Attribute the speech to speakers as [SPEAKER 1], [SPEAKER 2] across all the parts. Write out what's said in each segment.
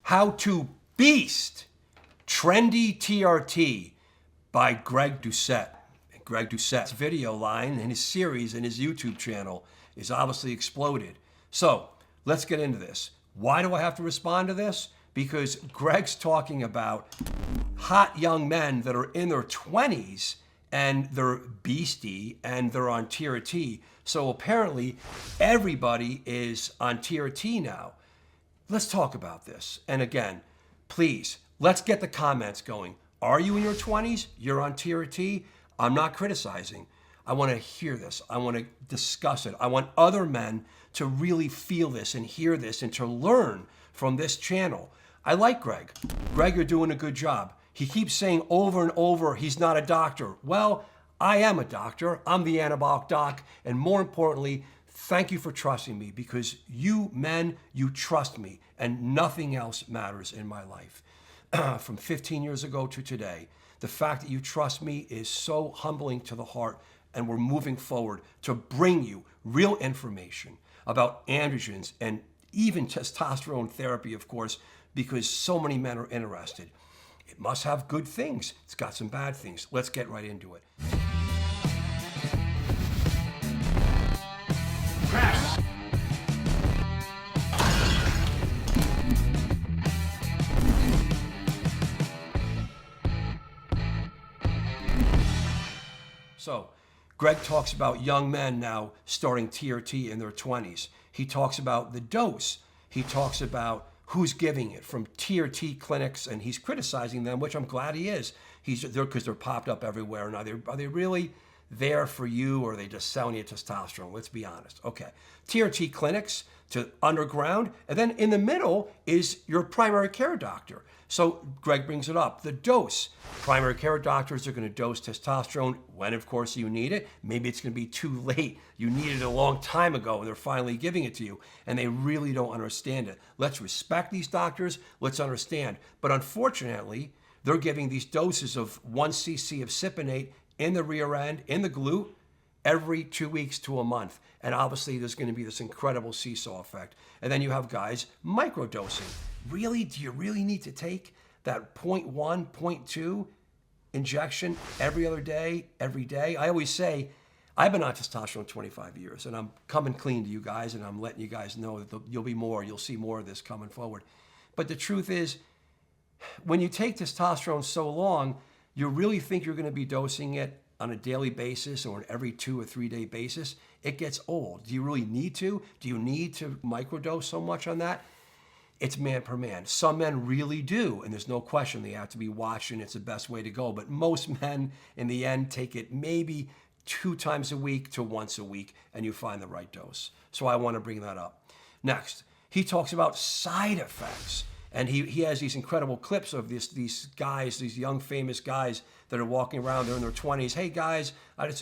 [SPEAKER 1] How to Beast Trendy TRT by Greg Doucette. And Greg Doucette's video line and his series and his YouTube channel is obviously exploded. So let's get into this. Why do I have to respond to this? Because Greg's talking about hot young men that are in their 20s and they're beastie and they're on TRT. So apparently everybody is on TRT now. Let's talk about this. And again, please, let's get the comments going. Are you in your 20s? You're on TRT? I'm not criticizing. I want to hear this. I want to discuss it. I want other men to really feel this and hear this and to learn from this channel. I like Greg. Greg, you're doing a good job. He keeps saying over and over, he's not a doctor. Well, I am a doctor. I'm the anabolic doc. And more importantly, thank you for trusting me, because you men, you trust me and nothing else matters in my life. From 15 years ago to today, the fact that you trust me is so humbling to the heart, and we're moving forward to bring you real information about androgens and even testosterone therapy, of course, because so many men are interested. It must have good things. It's got some bad things. Let's get right into it. So, Greg talks about young men now starting TRT in their 20s. He talks about the dose. He talks about who's giving it from TRT clinics, and he's criticizing them, which I'm glad he is. He's there because they're popped up everywhere. Now, are they really there for you, or are they just selling you testosterone? Let's be honest. Okay, TRT clinics to underground, and then in the middle is your primary care doctor. So Greg brings it up, the dose. Primary care doctors are going to dose testosterone when, of course, you need it. Maybe it's going to be too late. You needed it a long time ago, and they're finally giving it to you, and they really don't understand it. Let's respect these doctors. Let's understand. But unfortunately, they're giving these doses of 1 cc of cypionate in the rear end, in the glute, every 2 weeks to a month. And obviously, there's going to be this incredible seesaw effect. And then you have guys microdosing. Really? Do you really need to take that 0.1, 0.2 injection every other day, every day? I always say, I've been on testosterone 25 years, and I'm coming clean to you guys, and I'm letting you guys know that you'll be more, you'll see more of this coming forward. But the truth is, when you take testosterone so long, you really think you're going to be dosing it on a daily basis or an every 2 or 3 day basis? It gets old. Do you really need to? Do you need to microdose so much on that? It's man per man. Some men really do, and there's no question they have to be watched, and it's the best way to go. But most men, in the end, take it maybe 2 times a week to once a week, and you find the right dose. So I want to bring that up. Next, he talks about side effects. And he has these incredible clips of these guys, these young famous guys that are walking around, they're in their 20s. Hey guys,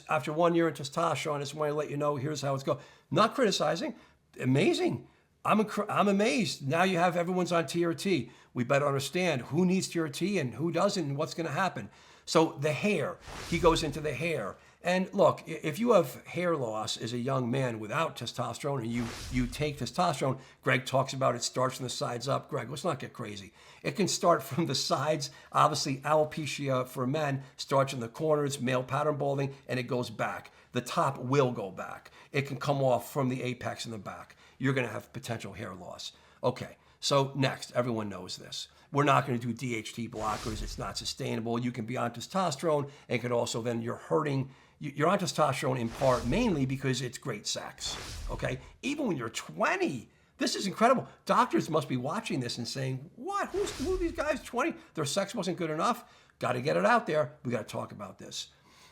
[SPEAKER 1] after 1 year in testosterone, I just want to let you know, here's how it's going. Not criticizing, amazing. I'm amazed. Now you have everyone's on TRT. We better understand who needs TRT and who doesn't and what's going to happen. So the hair, he goes into the hair. And look, if you have hair loss as a young man without testosterone and you take testosterone, Greg talks about it starts from the sides up. Greg, let's not get crazy. It can start from the sides. Obviously, alopecia for men starts in the corners, male pattern balding, and it goes back. The top will go back. It can come off from the apex in the back. You're going to have potential hair loss. Okay, so next, everyone knows this. We're not going to do DHT blockers. It's not sustainable. You can be on testosterone and can also then you're on testosterone in part mainly because it's great sex, okay? Even when you're 20, this is incredible. Doctors must be watching this and saying, what? Who are these guys, 20? Their sex wasn't good enough? Got to get it out there. We got to talk about this.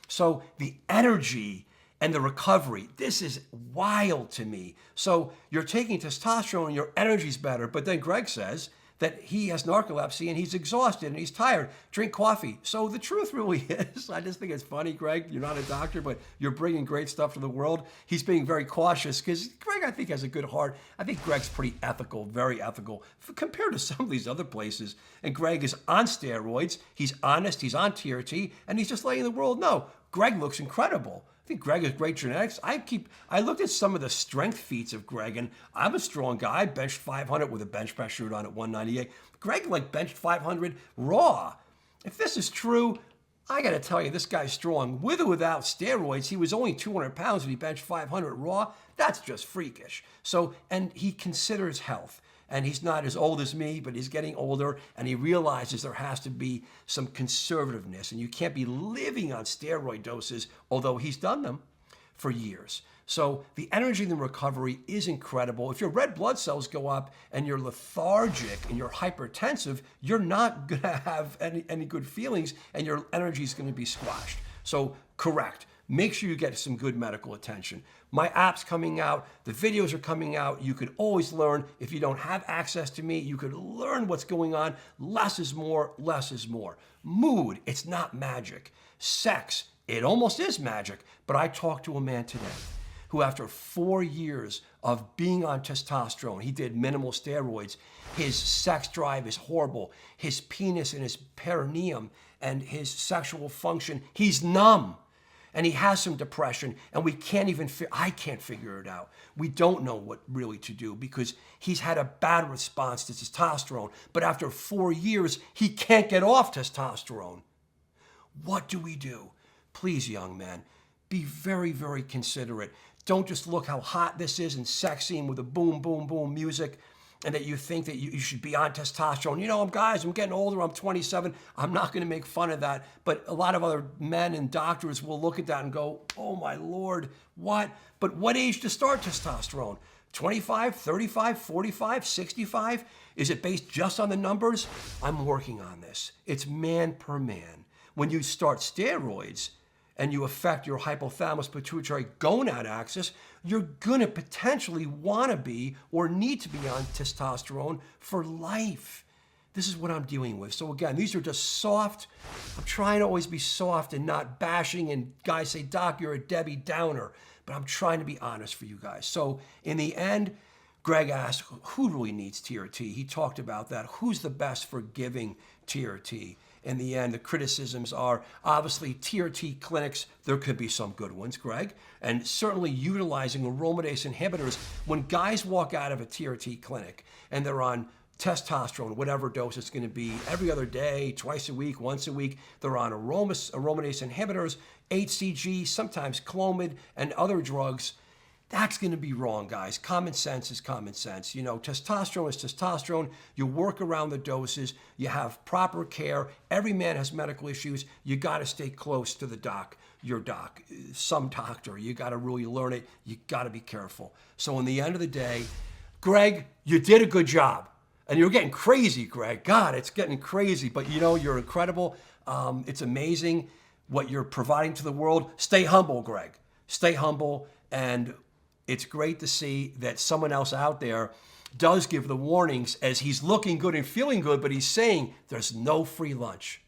[SPEAKER 1] So the energy and the recovery, this is wild to me. So you're taking testosterone and your energy's better, but then Greg says that he has narcolepsy and he's exhausted and he's tired. Drink coffee. So the truth really is, I just think it's funny, Greg, you're not a doctor, but you're bringing great stuff to the world. He's being very cautious because Greg, I think, has a good heart. I think Greg's pretty ethical, very ethical compared to some of these other places. And Greg is on steroids. He's honest. He's on TRT, and he's just letting the world know. Greg looks incredible. I think Greg has great genetics. I looked at some of the strength feats of Greg, and I'm a strong guy. I benched 500 with a bench press shirt on at 198. Greg benched 500 raw. If this is true, I got to tell you, this guy's strong. With or without steroids, he was only 200 pounds and he benched 500 raw. That's just freakish. So, and he considers health. And he's not as old as me, but he's getting older, and he realizes there has to be some conservativeness, and you can't be living on steroid doses, although he's done them for years. So the energy in the recovery is incredible. If your red blood cells go up and you're lethargic and you're hypertensive, you're not going to have any good feelings, and your energy is going to be squashed. So correct. Make sure you get some good medical attention. My app's coming out. The videos are coming out. You could always learn. If you don't have access to me, you could learn what's going on. Less is more, less is more. Mood, it's not magic. Sex, it almost is magic. But I talked to a man today who, after 4 years of being on testosterone, he did minimal steroids. His sex drive is horrible. His penis and his perineum and his sexual function, he's numb. And he has some depression, and I can't figure it out. We don't know what really to do because he's had a bad response to testosterone. But after 4 years, he can't get off testosterone. What do we do? Please, young man, be very, very considerate. Don't just look how hot this is and sexy and with the boom, boom, boom music, and that you think that you should be on testosterone. You know, I'm getting older, I'm 27. I'm not going to make fun of that. But a lot of other men and doctors will look at that and go, oh my Lord, what? But what age to start testosterone? 25, 35, 45, 65? Is it based just on the numbers? I'm working on this. It's man per man. When you start steroids, and you affect your hypothalamus pituitary gonad axis, you're gonna potentially wanna be or need to be on testosterone for life. This is what I'm dealing with. So again, these are just soft. I'm trying to always be soft and not bashing, and guys say, Doc, you're a Debbie Downer, but I'm trying to be honest for you guys. So in the end, Greg asked, who really needs TRT? He talked about that. Who's the best for giving TRT? In the end, the criticisms are obviously TRT clinics. There could be some good ones, Greg, and certainly utilizing aromatase inhibitors. When guys walk out of a TRT clinic and they're on testosterone, whatever dose it's going to be, every other day, twice a week, once a week, they're on aromatase inhibitors, HCG, sometimes Clomid, and other drugs. That's going to be wrong, guys. Common sense is common sense. You know, testosterone is testosterone. You work around the doses. You have proper care. Every man has medical issues. You got to stay close to the doc, your doc, some doctor. You got to really learn it. You got to be careful. So in the end of the day, Greg, you did a good job. And you're getting crazy, Greg. God, it's getting crazy. But you know, you're incredible. It's amazing what you're providing to the world. Stay humble, Greg. Stay humble. And it's great to see that someone else out there does give the warnings as he's looking good and feeling good, but he's saying there's no free lunch.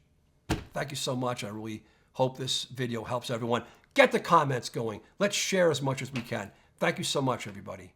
[SPEAKER 1] Thank you so much. I really hope this video helps everyone. Get the comments going. Let's share as much as we can. Thank you so much, everybody.